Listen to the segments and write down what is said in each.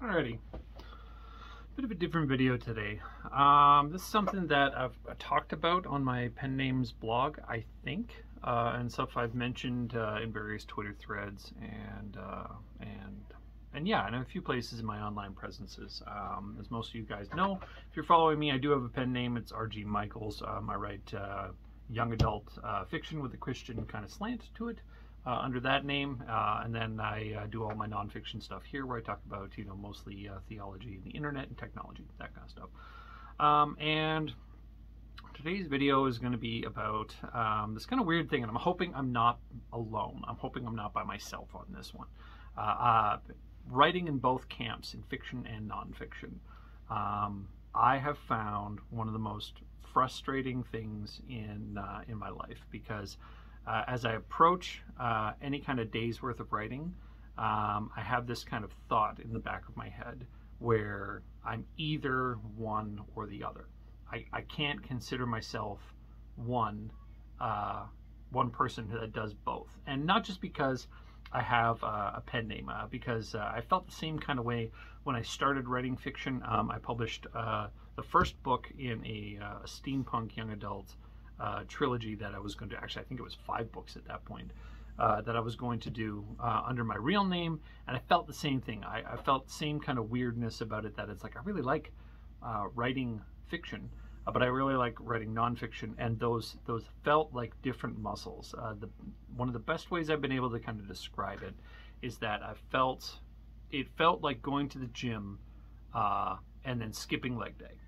Alrighty, bit of a different video today. This is something that I've talked about on my pen names blog, I think, and stuff I've mentioned in various Twitter threads and yeah, and a few places in my online presences. As most of you guys know, if you're following me, I do have a pen name. It's R.G. Michaels. I write young adult fiction with a Christian kind of slant to it. Under that name, and then I do all my nonfiction stuff here, where I talk about, mostly theology and the internet and technology, that kind of stuff. And today's video is going to be about this kind of weird thing, and I'm hoping I'm not alone. I'm hoping I'm not by myself on this one. Writing in both camps, in fiction and nonfiction, I have found one of the most frustrating things in my life, because as I approach any kind of day's worth of writing, I have this kind of thought in the back of my head where I'm either one or the other. I can't consider myself one person that does both. And not just because I have a pen name, because I felt the same kind of way when I started writing fiction. I published the first book in a steampunk young adult trilogy that I was going to, actually I think it was 5 books at that point, that I was going to do under my real name, and I felt the same thing. I felt the same kind of weirdness about it, that it's like I really like writing fiction, but I really like writing nonfiction, and those felt like different muscles. One of the best ways I've been able to kind of describe it is that it felt like going to the gym and then skipping leg day.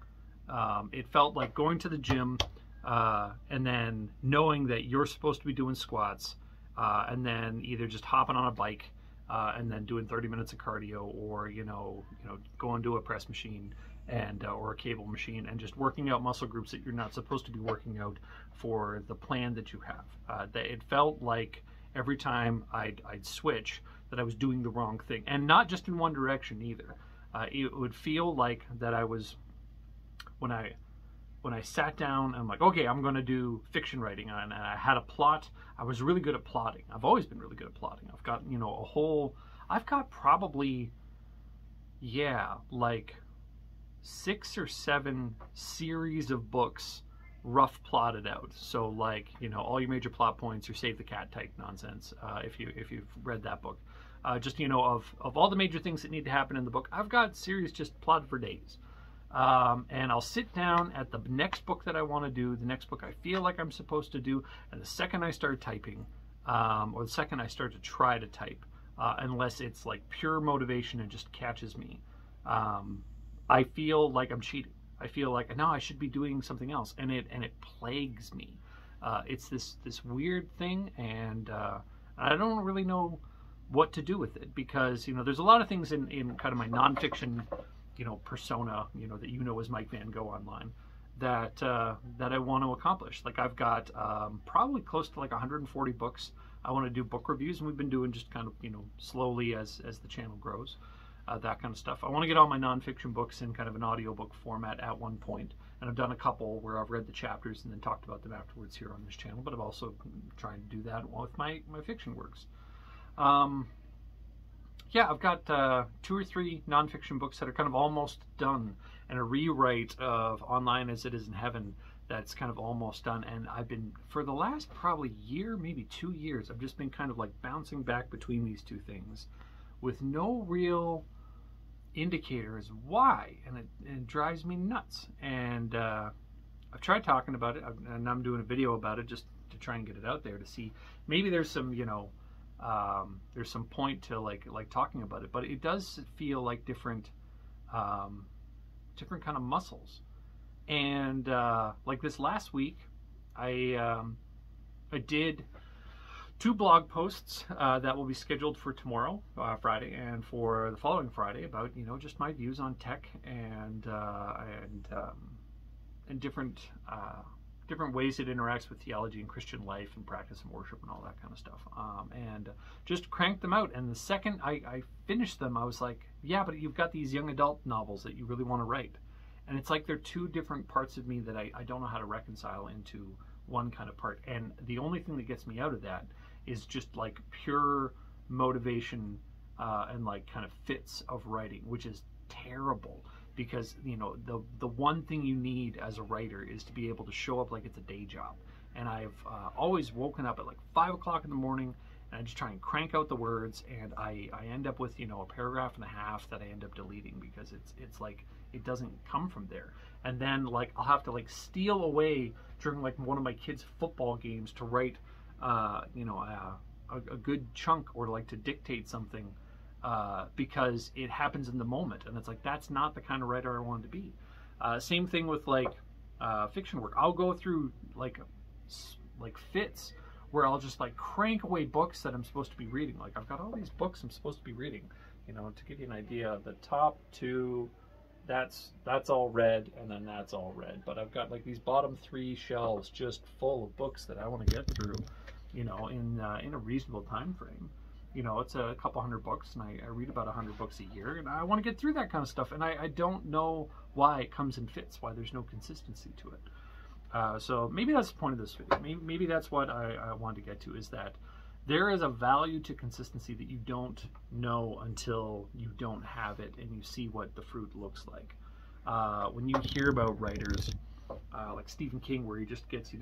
It felt like going to the gym and then knowing that you're supposed to be doing squats, and then either just hopping on a bike and then doing 30 minutes of cardio, or going to a press machine and or a cable machine and just working out muscle groups that you're not supposed to be working out for the plan that you have. That it felt like every time I'd switch, that I was doing the wrong thing, and not just in one direction either. It would feel like that I was, when I sat down, I'm like, okay, I'm going to do fiction writing, and I had a plot. I was really good at plotting. I've always been really good at plotting. I've got, I've got probably, like 6 or 7 series of books rough plotted out. So like, all your major plot points, your Save the Cat type nonsense, if you've read that book. Just, of all the major things that need to happen in the book, I've got series just plotted for days. And I'll sit down at the next book that I want to do, the next book I feel like I'm supposed to do, and the second I start typing, or the second I start to try to type, unless it's like pure motivation and just catches me, I feel like I'm cheating. I feel like, no, I should be doing something else, and it plagues me. It's this weird thing, and I don't really know what to do with it, because there's a lot of things in kind of my nonfiction persona, that as Mike Van Gogh online, that I want to accomplish. Like I've got probably close to like 140 books. I want to do book reviews, and we've been doing just kind of slowly as the channel grows, that kind of stuff. I want to get all my nonfiction books in kind of an audiobook format at one point, and I've done a couple where I've read the chapters and then talked about them afterwards here on this channel. But I'm also trying to do that with my fiction works. Yeah, I've got 2 or 3 nonfiction books that are kind of almost done, and a rewrite of Online as It Is in Heaven that's kind of almost done. And I've been, for the last probably year, maybe 2 years, I've just been kind of like bouncing back between these 2 things with no real indicator as why, and it drives me nuts. And I've tried talking about it, and I'm doing a video about it just to try and get it out there to see maybe there's some, there's some point to like talking about it, but it does feel like different kind of muscles. And like this last week, I did 2 blog posts that will be scheduled for tomorrow, Friday, and for the following Friday, about just my views on tech and different ways it interacts with theology and Christian life and practice and worship and all that kind of stuff, and just cranked them out. And the second I finished them, I was like, yeah, but you've got these young adult novels that you really want to write, and it's like they're 2 different parts of me that I don't know how to reconcile into one kind of part. And the only thing that gets me out of that is just like pure motivation and like kind of fits of writing, which is terrible because the one thing you need as a writer is to be able to show up like it's a day job. And I've always woken up at like 5 o'clock in the morning, and I just try and crank out the words, and I end up with a paragraph and a half that I end up deleting because it's like it doesn't come from there. And then like I'll have to like steal away during like one of my kids' football games to write a good chunk, or like to dictate something because it happens in the moment, and it's like that's not the kind of writer I want to be. Same thing with like fiction work. I'll go through like fits where I'll just like crank away books that I'm supposed to be reading. Like I've got all these books I'm supposed to be reading. To give you an idea, the top two, that's all read, and then that's all read. But I've got like these bottom 3 shelves just full of books that I want to get through, in a reasonable time frame. It's a couple hundred books, and I read about 100 books a year, and I want to get through that kind of stuff. And I don't know why it comes in fits, why there's no consistency to it. So maybe that's the point of this video. Maybe that's what I want to get to, is that there is a value to consistency that you don't know until you don't have it and you see what the fruit looks like. When you hear about writers like Stephen King, where he just gets,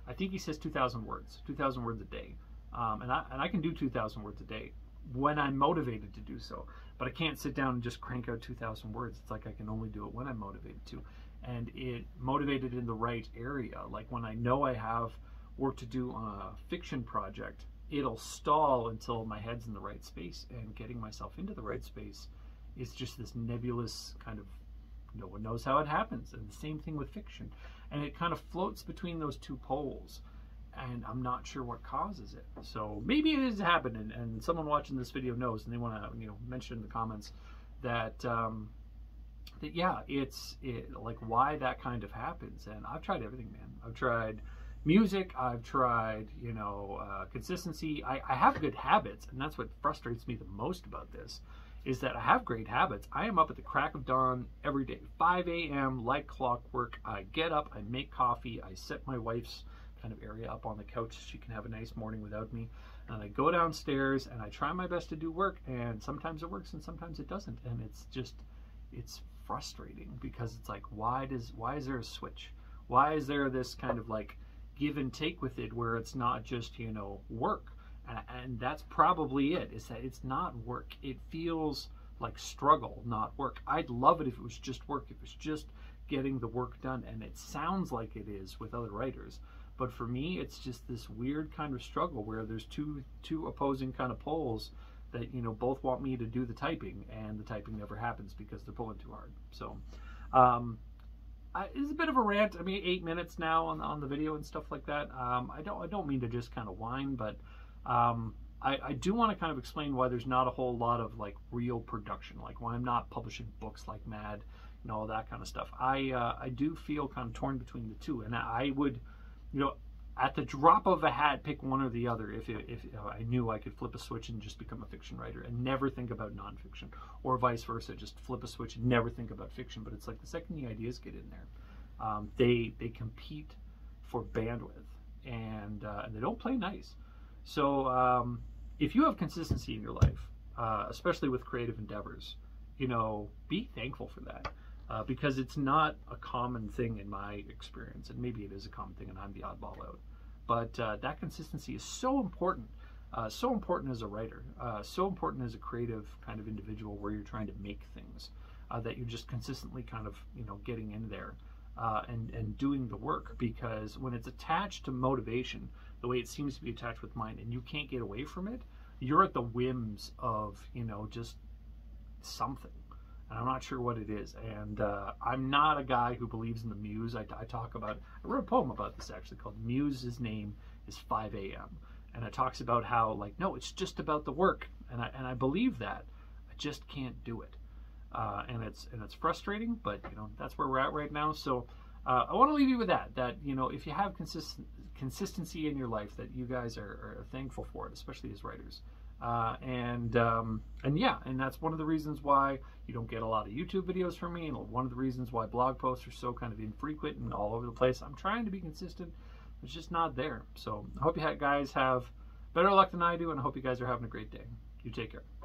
I think he says 2,000 words a day. And I can do 2,000 words a day when I'm motivated to do so, but I can't sit down and just crank out 2,000 words. It's like I can only do it when I'm motivated to, and it motivated in the right area. Like when I know I have work to do on a fiction project, it'll stall until my head's in the right space, and getting myself into the right space is just this nebulous kind of, no one knows how it happens. And the same thing with fiction, and it kind of floats between those two poles, and I'm not sure what causes it. So maybe it is happening, and someone watching this video knows, and they want to mention in the comments that yeah, it's like why that kind of happens. And I've tried everything, man. I've tried music, I've tried consistency. I have good habits, and that's what frustrates me the most about this, is that I have great habits. I am up at the crack of dawn every day, 5 a.m. like clockwork. I get up, I make coffee, I set my wife's kind of area up on the couch so she can have a nice morning without me, and I go downstairs and I try my best to do work, and sometimes it works and sometimes it doesn't. And it's frustrating because it's like, why is there a switch? Why is there this kind of like give and take with it, where it's not just work? And that's probably it, is that it's not work. It feels like struggle, not work. I'd love it if it was just work, if it was just getting the work done, and it sounds like it is with other writers. But for me, it's just this weird kind of struggle where there's two opposing kind of poles that both want me to do the typing, and the typing never happens because they're pulling too hard. So it's a bit of a rant. I mean, 8 minutes now on the video and stuff like that. I don't mean to just kind of whine, but I do want to kind of explain why there's not a whole lot of like real production, like why I'm not publishing books like mad, all that kind of stuff. I do feel kind of torn between the two, and I would, at the drop of a hat, pick one or the other if I knew I could flip a switch and just become a fiction writer and never think about nonfiction, or vice versa, just flip a switch and never think about fiction. But it's like the second the ideas get in there, they compete for bandwidth, and they don't play nice. So if you have consistency in your life, especially with creative endeavors, be thankful for that. Because it's not a common thing in my experience, and maybe it is a common thing and I'm the oddball out. But that consistency is so important as a writer, so important as a creative kind of individual where you're trying to make things, that you're just consistently kind of, getting in there and doing the work. Because when it's attached to motivation, the way it seems to be attached with mine, and you can't get away from it, you're at the whims of, just something. And I'm not sure what it is. And I'm not a guy who believes in the muse. I wrote a poem about this actually called Muse's Name is 5 a.m. And it talks about how, like, no, it's just about the work. And I believe that. I just can't do it. And it's frustrating, but that's where we're at right now. So I want to leave you with that if you have consistency in your life, that you guys are thankful for it, especially as writers. And that's one of the reasons why you don't get a lot of YouTube videos from me, and one of the reasons why blog posts are so kind of infrequent and all over the place. I'm trying to be consistent, it's just not there. So I hope you guys have better luck than I do, and I hope you guys are having a great day. You take care.